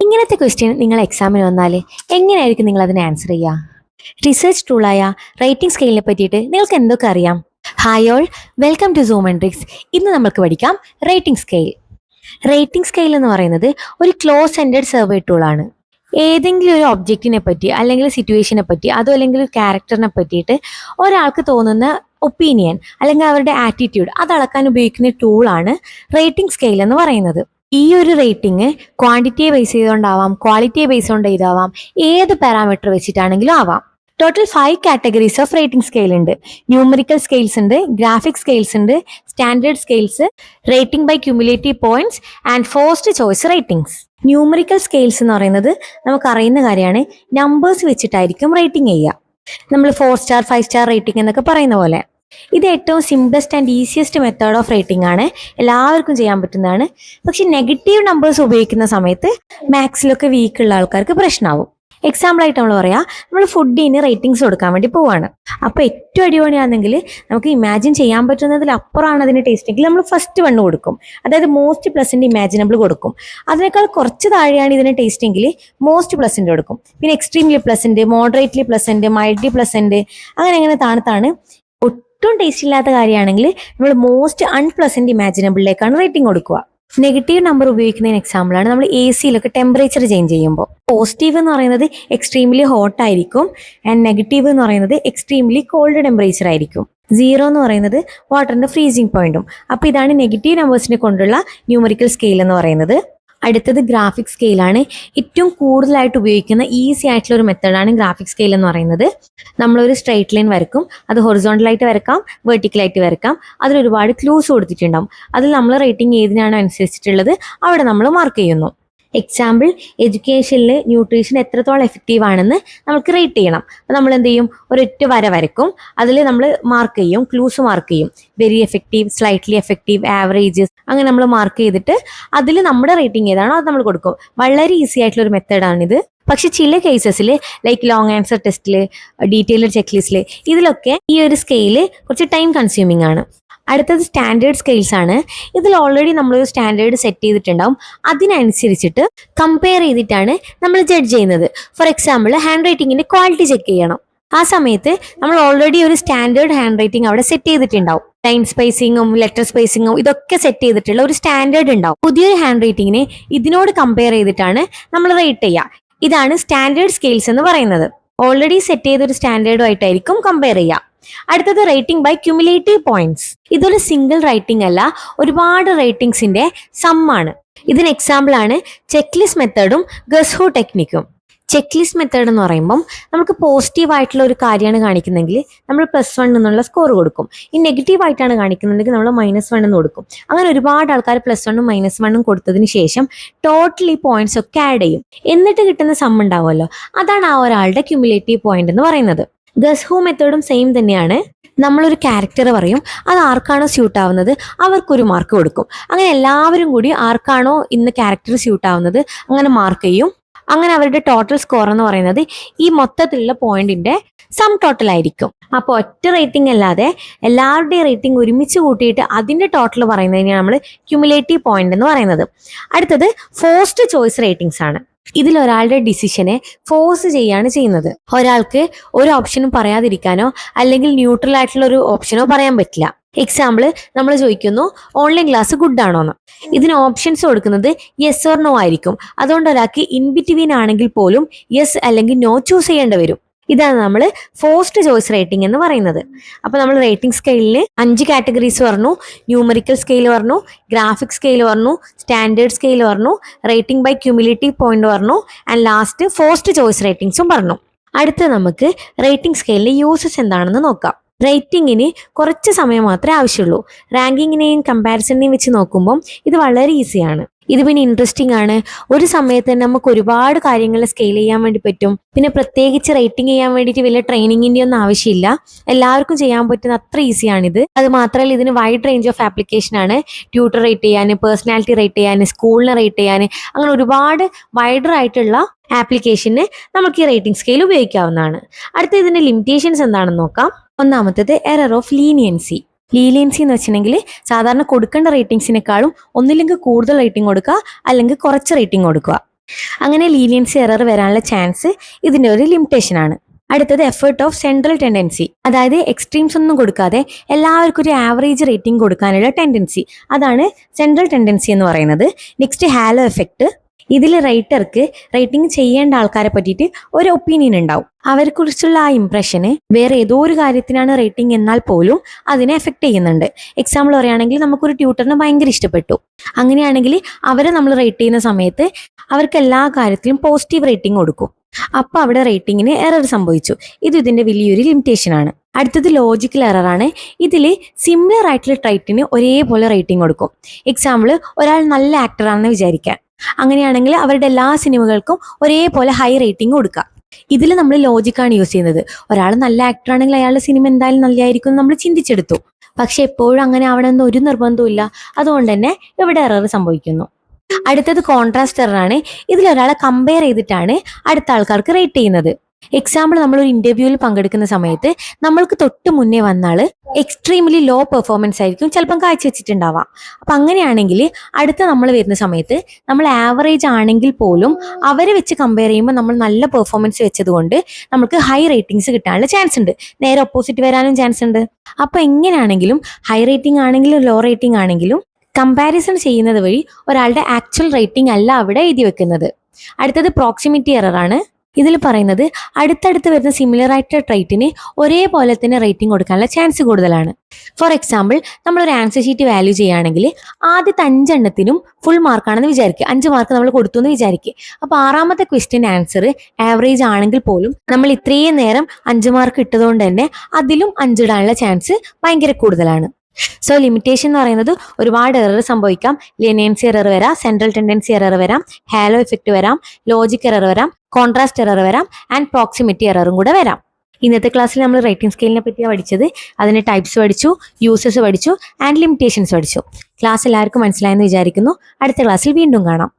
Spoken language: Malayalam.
ഇങ്ങനത്തെ ക്വസ്റ്റ്യൻ നിങ്ങൾ എക്സാമിന് വന്നാൽ എങ്ങനെയായിരിക്കും നിങ്ങൾ അതിന് ആൻസർ ചെയ്യുക? റിസർച്ച് ടൂളായ റേറ്റിംഗ് സ്കെയിലിനെ പറ്റിയിട്ട് നിങ്ങൾക്ക് എന്തൊക്കെ അറിയാം? Hi all, welcome to zoom and tricks. ഇന്ന് നമുക്ക് പഠിക്കാം റേറ്റിംഗ് സ്കെയിൽ. റേറ്റിംഗ് സ്കെയിൽ എന്ന് പറയുന്നത് ഒരു ക്ലോസ് എൻഡഡ് സർവേ ടൂളാണ്. ഏതെങ്കിലും ഒരു ഒബ്ജക്റ്റിനെ പറ്റി അല്ലെങ്കിൽ സിറ്റുവേഷനെ പറ്റി അതോ അല്ലെങ്കിൽ ഒരു ക്യാരക്ടറിനെ പറ്റിയിട്ട് ഒരാൾക്ക് തോന്നുന്ന ഒപ്പീനിയൻ അല്ലെങ്കിൽ അവരുടെ ആറ്റിറ്റ്യൂഡ് അത് അളക്കാൻ ഉപയോഗിക്കുന്ന ടൂളാണ് റേറ്റിംഗ് സ്കെയിൽ എന്ന് പറയുന്നത്. ഈ ഒരു റേറ്റിംഗ് ക്വാണ്ടിറ്റിയെ ബേസ് ചെയ്തുകൊണ്ടാവാം, ക്വാളിറ്റിയെ ബേസ് കൊണ്ട് ചെയ്താവാം, ഏത് പാരാമീറ്റർ വെച്ചിട്ടാണെങ്കിലും ആവാം. Total 5 categories of rating scale ഉണ്ട്. ന്യൂമറിക്കൽ സ്കെയിൽസ് ഉണ്ട്, ഗ്രാഫിക് സ്കെയിൽസ് ഉണ്ട്, standard scales, rating by cumulative points and forced choice ratings. Numerical scales എന്ന് പറയുന്നത് നമുക്കറിയുന്ന കാര്യമാണ്. നമ്പേഴ്സ് വെച്ചിട്ടായിരിക്കും റേറ്റിംഗ് ചെയ്യുക. നമ്മൾ 4 സ്റ്റാർ 5 സ്റ്റാർ റേറ്റിംഗ് എന്നൊക്കെ പറയുന്ന പോലെ. ഇത് ഏറ്റവും simplest and easiest method of rating ആണ്. എല്ലാവർക്കും ചെയ്യാൻ പറ്റുന്നതാണ്. പക്ഷെ നെഗറ്റീവ് നമ്പേഴ്സ് ഉപയോഗിക്കുന്ന സമയത്ത് മാത്സിലൊക്കെ വീക്ക് ഉള്ള ആൾക്കാർക്ക് പ്രശ്നമാവും. എക്സാമ്പിൾ ആയിട്ട് നമ്മൾ പറയാം, നമ്മൾ ഫുഡിന് റേറ്റിംഗ്സ് കൊടുക്കാൻ വേണ്ടി പോവാണ്. അപ്പോൾ ഏറ്റവും അടിപൊളിയാണെങ്കിൽ നമുക്ക് ഇമാജിൻ ചെയ്യാൻ പറ്റുന്നതിൽ അപ്പുറമാണ് അതിന് ടേസ്റ്റെങ്കിൽ നമ്മൾ ഫസ്റ്റ് 1 കൊടുക്കും. അതായത് മോസ്റ്റ് പ്ലസിൻ്റെ ഇമാജിനബിൾ കൊടുക്കും. അതിനേക്കാൾ കുറച്ച് താഴെയാണ് ഇതിന് ടേസ്റ്റെങ്കിൽ മോസ്റ്റ് പ്ലസിൻ്റെ കൊടുക്കും. പിന്നെ extremely pleasant, moderately pleasant, mildly pleasant, അങ്ങനെ താണത്താണ്. ഒട്ടും ടേസ്റ്റ് ഇല്ലാത്ത കാര്യമാണെങ്കിൽ നമ്മൾ മോസ്റ്റ് അൺപ്ലസൻറ്റ് ഇമാജിനബിളിലേക്കാണ് റേറ്റിംഗ് കൊടുക്കുക. നെഗറ്റീവ് നമ്പർ ഉപയോഗിക്കുന്നതിന് എക്സാമ്പിളാണ് നമ്മൾ എ സിയിലൊക്കെ ടെമ്പറേച്ചർ ചേഞ്ച് ചെയ്യുമ്പോൾ. പോസിറ്റീവ് എന്ന് പറയുന്നത് എക്സ്ട്രീംലി ഹോട്ട് ആയിരിക്കും ആൻഡ് നെഗറ്റീവ് എന്ന് പറയുന്നത് എക്സ്ട്രീംലി കോൾഡ് ടെമ്പറേച്ചർ ആയിരിക്കും. 0 എന്ന് പറയുന്നത് വാട്ടറിന്റെ ഫ്രീസിങ് പോയിന്റും. അപ്പോൾ ഇതാണ് നെഗറ്റീവ് നമ്പേഴ്സിനെ കൊണ്ടുള്ള ന്യൂമറിക്കൽ സ്കെയിൽ എന്ന് പറയുന്നത്. അടുത്തത് ഗ്രാഫിക് സ്കെയിലാണ്. ഏറ്റവും കൂടുതലായിട്ട് ഉപയോഗിക്കുന്ന ഈസി ആയിട്ടുള്ള ഒരു മെത്തേഡാണ് ഗ്രാഫിക് സ്കെയിൽ എന്ന് പറയുന്നത്. നമ്മളൊരു സ്ട്രെയിറ്റ് ലൈൻ വരക്കും. അത് ഹൊറിസോണ്ടലായിട്ട് വരക്കാം, വെർട്ടിക്കലായിട്ട് വരക്കാം. അതിൽ ഒരുപാട് ക്ലൂസ് കൊടുത്തിട്ടുണ്ടാവും. അതിൽ നമ്മൾ റേറ്റിംഗ് ഏതിനാണ് അനുസരിച്ചിട്ടുള്ളത് അവിടെ നമ്മൾ മാർക്ക് ചെയ്യുന്നു. എക്സാമ്പിൾ, എഡ്യൂക്കേഷനിൽ ന്യൂട്രീഷൻ എത്രത്തോളം എഫക്റ്റീവ് ആണെന്ന് നമുക്ക് റേറ്റ് ചെയ്യണം. അപ്പോൾ നമ്മൾ എന്ത് ചെയ്യും, ഒരൊറ്റ വര വരക്കും. അതിൽ നമ്മൾ മാർക്ക് ചെയ്യും, ക്ലൂസ് മാർക്ക് ചെയ്യും. Very effective, slightly effective, averages, അങ്ങനെ നമ്മൾ മാർക്ക് ചെയ്തിട്ട് അതിൽ നമ്മുടെ റേറ്റിംഗ് ഏതാണോ അത് നമ്മൾ കൊടുക്കും. വളരെ ഈസി ആയിട്ടുള്ള ഒരു മെത്തേഡാണിത്. പക്ഷെ ചില കേസസിൽ ലൈക്ക് ലോങ് ആൻസർ ടെസ്റ്റിൽ, ഡീറ്റെയിൽഡ് ചെക്ക് ലിസ്റ്റിൽ, ഇതിലൊക്കെ ഈ ഒരു സ്കെയില് കുറച്ച് ടൈം കൺസ്യൂമിംഗ് ആണ്. അടുത്തത് സ്റ്റാൻഡേർഡ് സ്കെയിൽസ് ആണ്. ഇതിൽ ഓൾറെഡി നമ്മളൊരു സ്റ്റാൻഡേർഡ് സെറ്റ് ചെയ്തിട്ടുണ്ടാവും. അതിനനുസരിച്ചിട്ട് കമ്പയർ ചെയ്തിട്ടാണ് നമ്മൾ ജഡ്ജ് ചെയ്യുന്നത്. ഫോർ എക്സാമ്പിൾ, ഹാൻഡ് റൈറ്റിങ്ങിന്റെ ക്വാളിറ്റി ചെക്ക് ചെയ്യണം. ആ സമയത്ത് നമ്മൾ ഓൾറെഡി ഒരു സ്റ്റാൻഡേർഡ് ഹാൻഡ് റൈറ്റിംഗ് അവിടെ സെറ്റ് ചെയ്തിട്ടുണ്ടാവും. ലൈൻ സ്പേസിങ്ങും ലെറ്റർ സ്പേസിങ്ങും ഇതൊക്കെ സെറ്റ് ചെയ്തിട്ടുള്ള ഒരു സ്റ്റാൻഡേർഡ് ഉണ്ടാവും. പുതിയൊരു ഹാൻഡ് റൈറ്റിങ്ങിനെ ഇതിനോട് കമ്പയർ ചെയ്തിട്ടാണ് നമ്മൾ റേറ്റ് ചെയ്യുക. ഇതാണ് സ്റ്റാൻഡേർഡ് സ്കെയിൽസ് എന്ന് പറയുന്നത്. ഓൾറെഡി സെറ്റ് ചെയ്തൊരു സ്റ്റാൻഡേർഡുമായിട്ടായിരിക്കും കമ്പയർ ചെയ്യുക. അടുത്തത് റേറ്റിംഗ് ബൈ ക്യുമുലേറ്റീവ് പോയിന്റ്സ്. ഇതൊരു സിംഗിൾ റേറ്റിംഗ് അല്ല, ഒരുപാട് റേറ്റിംഗ്സിന്റെ സമ്മാണ്. ഇതിന് എക്സാമ്പിൾ ആണ് ചെക്ക് ലിസ്റ്റ് മെത്തേഡും ഗസ് ഹൂ ടെക്നിക്കും. ചെക്ക് ലിസ്റ്റ് മെത്തേഡ് എന്ന് പറയുമ്പം നമുക്ക് പോസിറ്റീവ് ആയിട്ടുള്ള ഒരു കാര്യമാണ് കാണിക്കുന്നെങ്കിൽ നമ്മൾ +1 എന്നുള്ള സ്കോർ കൊടുക്കും. ഈ നെഗറ്റീവ് ആയിട്ടാണ് കാണിക്കുന്നുണ്ടെങ്കിൽ നമ്മൾ -1 എന്ന് കൊടുക്കും. അങ്ങനെ ഒരുപാട് ആൾക്കാർ +1ഉം -1ഉം കൊടുത്തതിന് ശേഷം ടോട്ടൽ ഈ പോയിന്റ്സ് ഒക്കെ ആഡ് ചെയ്യും. എന്നിട്ട് കിട്ടുന്ന സം ഉണ്ടാവുമല്ലോ, അതാണ് ആ ഒരാളുടെ ക്യുമുലേറ്റീവ് പോയിന്റ് എന്ന് പറയുന്നത്. ഗസ് ഹൂ മെത്തേഡും സെയിം തന്നെയാണ്. നമ്മളൊരു ക്യാരക്ടർ പറയും, അത് ആർക്കാണോ സ്യൂട്ട് ആവുന്നത് അവർക്കൊരു മാർക്ക് കൊടുക്കും. അങ്ങനെ എല്ലാവരും കൂടി ആർക്കാണോ ഇന്ന് ക്യാരക്ടർ സ്യൂട്ട് ആവുന്നത് അങ്ങനെ മാർക്ക് ചെയ്യും. അങ്ങനെ അവരുടെ ടോട്ടൽ സ്കോർ എന്ന് പറയുന്നത് ഈ മൊത്തത്തിലുള്ള പോയിന്റിന്റെ സം ടോട്ടൽ ആയിരിക്കും. അപ്പോൾ ഒറ്റ റേറ്റിംഗ് അല്ലാതെ എല്ലാവരുടെയും റേറ്റിംഗ് ഒരുമിച്ച് കൂട്ടിയിട്ട് അതിന്റെ ടോട്ടൽ പറയുന്നതിനാണ് നമ്മൾ ക്യുമുലേറ്റീവ് പോയിന്റ് എന്ന് പറയുന്നത്. അടുത്തത് ഫോഴ്സ്ഡ് ചോയ്സ് റേറ്റിംഗ്സ് ആണ്. ഇതിൽ ഒരാളുടെ ഡിസിഷനെ ഫോഴ്സ് ചെയ്യാണ് ചെയ്യുന്നത്. ഒരാൾക്ക് ഒരു ഓപ്ഷനും പറയാതിരിക്കാനോ അല്ലെങ്കിൽ ന്യൂട്രൽ ആയിട്ടുള്ള ഒരു ഓപ്ഷനോ പറയാൻ പറ്റില്ല. എക്സാമ്പിൾ, നമ്മൾ ചോദിക്കുന്നു ഓൺലൈൻ ക്ലാസ് ഗുഡ് ആണോ എന്ന്. ഇതിന് ഓപ്ഷൻസ് കൊടുക്കുന്നത് യെസ് ഓർ നോ ആയിരിക്കും. അതുകൊണ്ട് ഒരാൾക്ക് ഇൻ ബിറ്റ്വീൻ ആണെങ്കിൽ പോലും യെസ് അല്ലെങ്കിൽ നോ ചൂസ് ചെയ്യേണ്ടി വരും. ഇതാണ് നമ്മൾ ഫോഴ്സ്ഡ് ചോയ്സ് റേറ്റിംഗ് എന്ന് പറയുന്നത്. അപ്പോൾ നമ്മൾ റേറ്റിംഗ് സ്കെയിലിൽ 5 കാറ്റഗറീസ് പറഞ്ഞു. ന്യൂമറിക്കൽ സ്കെയിൽ പറഞ്ഞു, ഗ്രാഫിക് സ്കെയിൽ പറഞ്ഞു, സ്റ്റാൻഡേർഡ് സ്കെയിൽ പറഞ്ഞു, റേറ്റിംഗ് ബൈ ക്യുമുലേറ്റീവ് പോയിന്റ് പറഞ്ഞു, ആൻഡ് ലാസ്റ്റ് ഫോഴ്സ്ഡ് ചോയ്സ് റേറ്റിംഗ്സും പറഞ്ഞു. അടുത്ത് നമുക്ക് റേറ്റിംഗ് സ്കെയിലിലെ യൂസസ് എന്താണെന്ന് നോക്കാം. റേറ്റിംഗിന് കുറച്ച് സമയം മാത്രമേ ആവശ്യമുള്ളൂ. റാങ്കിങ്ങിനെയും കമ്പാരിസണിനെയും വെച്ച് നോക്കുമ്പം ഇത് വളരെ ഈസിയാണ്. ഇത് പിന്നെ ഇൻട്രസ്റ്റിംഗ് ആണ്. ഒരു സമയത്ത് തന്നെ നമുക്ക് ഒരുപാട് കാര്യങ്ങൾ സ്കെയിൽ ചെയ്യാൻ വേണ്ടി പറ്റും. പിന്നെ പ്രത്യേകിച്ച് റേറ്റിംഗ് ചെയ്യാൻ വേണ്ടിയിട്ട് വലിയ ട്രെയിനിങ്ങിൻ്റെ ഒന്നും ആവശ്യമില്ല. എല്ലാവർക്കും ചെയ്യാൻ പറ്റുന്ന അത്ര ഈസിയാണിത്. അത് മാത്രമല്ല ഇതിന് വൈഡ് റേഞ്ച് ഓഫ് ആപ്ലിക്കേഷൻ ആണ്. ട്യൂട്ടർ റേറ്റ് ചെയ്യാൻ, പേഴ്സണാലിറ്റി റേറ്റ് ചെയ്യാൻ, സ്കൂളിനെ റേറ്റ് ചെയ്യാൻ, അങ്ങനെ ഒരുപാട് വൈഡർ ആയിട്ടുള്ള ആപ്ലിക്കേഷന് നമുക്ക് ഈ റേറ്റിംഗ് സ്കെയിൽ ഉപയോഗിക്കാവുന്നതാണ്. അടുത്ത ഇതിന്റെ ലിമിറ്റേഷൻസ് എന്താണെന്ന് നോക്കാം. ഒന്നാമത്തേത് എറർ ഓഫ് ലീനിയൻസി. ലീനിയൻസി എന്ന് വെച്ചിട്ടുണ്ടെങ്കിൽ സാധാരണ കൊടുക്കേണ്ട റേറ്റിംഗ്സിനേക്കാളും ഒന്നില്ലെങ്കിൽ കൂടുതൽ റേറ്റിംഗ് കൊടുക്കുക അല്ലെങ്കിൽ കുറച്ച് റേറ്റിംഗ് കൊടുക്കുക. അങ്ങനെ ലീനിയൻസി എറർ വരാനുള്ള ചാൻസ് ഇതിന്റെ ഒരു ലിമിറ്റേഷൻ ആണ്. അടുത്തത് എഫേർട്ട് ഓഫ് സെൻട്രൽ ടെൻഡൻസി, അതായത് എക്സ്ട്രീംസ് ഒന്നും കൊടുക്കാതെ എല്ലാവർക്കും ഒരു ആവറേജ് റേറ്റിംഗ് കൊടുക്കാനുള്ള ടെൻഡൻസി, അതാണ് സെൻട്രൽ ടെൻഡൻസി എന്ന് പറയുന്നത്. Next hello effect. ഇതിൽ റൈറ്റർക്ക് റേറ്റിംഗ് ചെയ്യേണ്ട ആൾക്കാരെ പറ്റിയിട്ട് ഒരു ഒപ്പീനിയൻ ഉണ്ടാവും. അവരെക്കുറിച്ചുള്ള ആ ഇംപ്രഷന് വേറെ ഏതോ ഒരു കാര്യത്തിനാണ് റേറ്റിംഗ് എന്നാൽ പോലും അതിനെ എഫക്ട് ചെയ്യുന്നുണ്ട്. എക്സാമ്പിൾ പറയുകയാണെങ്കിൽ നമുക്കൊരു ട്യൂട്ടറിനെ ഭയങ്കര ഇഷ്ടപ്പെട്ടു. അങ്ങനെയാണെങ്കിൽ അവരെ നമ്മൾ റേറ്റ് ചെയ്യുന്ന സമയത്ത് അവർക്ക് എല്ലാ കാര്യത്തിലും പോസിറ്റീവ് റേറ്റിംഗ് കൊടുക്കും. അപ്പൊ അവിടെ റേറ്റിംഗിന് എറർ സംഭവിച്ചു. ഇതിന്റെ വലിയൊരു ലിമിറ്റേഷൻ ആണ്. അടുത്തത് ലോജിക്കൽ എറർ ആണ്. ഇതിൽ സിമിലർ ആയിട്ടുള്ള ട്രൈറ്റിന് ഒരേപോലെ റേറ്റിംഗ് കൊടുക്കും. എക്സാമ്പിൾ, ഒരാൾ നല്ല ആക്ടറാണെന്ന് വിചാരിക്കാൻ. അങ്ങനെയാണെങ്കിൽ അവരുടെ എല്ലാ സിനിമകൾക്കും ഒരേപോലെ ഹൈ റേറ്റിംഗ് കൊടുക്കുക. ഇതിൽ നമ്മൾ ലോജിക്കാണ് യൂസ് ചെയ്യുന്നത്. ഒരാൾ നല്ല ആക്ടർ ആണെങ്കിൽ അയാളുടെ സിനിമ എന്തായാലും നല്ലതായിരിക്കും നമ്മൾ ചിന്തിച്ചെടുത്തു. പക്ഷെ എപ്പോഴും അങ്ങനെ ആവണമെന്ന് ഒരു നിർബന്ധവും ഇല്ല. അതുകൊണ്ട് തന്നെ ഇവിടെ എറർ സംഭവിക്കുന്നു. അടുത്തത് കോൺട്രാസ്റ്റ് എറർ ആണ്. ഇതിലൊരാളെ കമ്പയർ ചെയ്തിട്ടാണ് അടുത്ത ആൾക്കാർക്ക് റേറ്റ് ചെയ്യുന്നത്. എക്സാമ്പിൾ, നമ്മൾ ഒരു ഇന്റർവ്യൂവിൽ പങ്കെടുക്കുന്ന സമയത്ത് നമ്മൾക്ക് തൊട്ട് മുന്നേ വന്നാള് എക്സ്ട്രീംലി ലോ പെർഫോമൻസ് ആയിരിക്കും ചിലപ്പം കാഴ്ചവെച്ചിട്ടുണ്ടാവാം. അപ്പൊ അങ്ങനെയാണെങ്കിൽ അടുത്ത നമ്മൾ വരുന്ന സമയത്ത് നമ്മൾ ആവറേജ് ആണെങ്കിൽ പോലും അവരെ വെച്ച് കമ്പയർ ചെയ്യുമ്പോൾ നമ്മൾ നല്ല പെർഫോമൻസ് വെച്ചത് കൊണ്ട് നമുക്ക് ഹൈ റേറ്റിംഗ്സ് കിട്ടാനുള്ള ചാൻസ് ഉണ്ട്. നേരെ ഓപ്പോസിറ്റ് വരാനും ചാൻസ് ഉണ്ട്. അപ്പൊ എങ്ങനെയാണെങ്കിലും ഹൈ റേറ്റിംഗ് ആണെങ്കിലും ലോ റേറ്റിംഗ് ആണെങ്കിലും കമ്പാരിസൺ ചെയ്യുന്നത് വഴി ഒരാളുടെ ആക്ച്വൽ റേറ്റിംഗ് അല്ല അവിടെ എഴുതി വെക്കുന്നത്. അടുത്തത് പ്രോക്സിമിറ്റി എറർ ആണ്. ഇതിൽ പറയുന്നത് അടുത്തടുത്ത് വരുന്ന സിമിലർ ആയിട്ടുള്ള ട്രൈറ്റിന് ഒരേപോലെ തന്നെ റേറ്റിംഗ് കൊടുക്കാനുള്ള ചാൻസ് കൂടുതലാണ്. ഫോർ എക്സാമ്പിൾ, നമ്മളൊരു ആൻസർ ഷീറ്റ് വാല്യൂ ചെയ്യുകയാണെങ്കിൽ ആദ്യത്തെ 5 എണ്ണത്തിനും ഫുൾ മാർക്കാണെന്ന് വിചാരിക്കുക. 5 മാർക്ക് നമ്മൾ കൊടുത്തു എന്ന് വിചാരിക്കുക. അപ്പൊ 6ാമത്തെ ക്വസ്റ്റ്യൻ ആൻസർ ആവറേജ് ആണെങ്കിൽ പോലും നമ്മൾ ഇത്രയും നേരം 5 മാർക്ക് ഇട്ടതുകൊണ്ട് തന്നെ അതിലും 5 ഇടാനുള്ള ചാൻസ് ഭയങ്കര കൂടുതലാണ്. സോ ലിമിറ്റേഷൻ എന്ന് പറയുന്നത് ഒരുപാട് എറർ സംഭവിക്കാം. ലിനിയൻസി എറർ വരാം, സെൻട്രൽ ടെൻഡൻസി എറർ വരാം, ഹാലോ എഫക്റ്റ് വരാം, ലോജിക് എറർ വരാം, കോൺട്രാസ്റ്റ് എറർ വരാം, ആൻഡ് പ്രോക്സിമിറ്റി എററും കൂടെ വരാം. ഇന്നത്തെ ക്ലാസ്സിൽ നമ്മൾ റേറ്റിംഗ് സ്കെയിലിനെ പറ്റിയാണ് പഠിച്ചത്. അതിന്റെ ടൈപ്സ് പഠിച്ചു, യൂസസ് പഠിച്ചു, ആൻഡ് ലിമിറ്റേഷൻസ് പഠിച്ചു. ക്ലാസ് എല്ലാവർക്കും മനസ്സിലായെന്ന് വിചാരിക്കുന്നു. അടുത്ത ക്ലാസ്സിൽ വീണ്ടും കാണാം.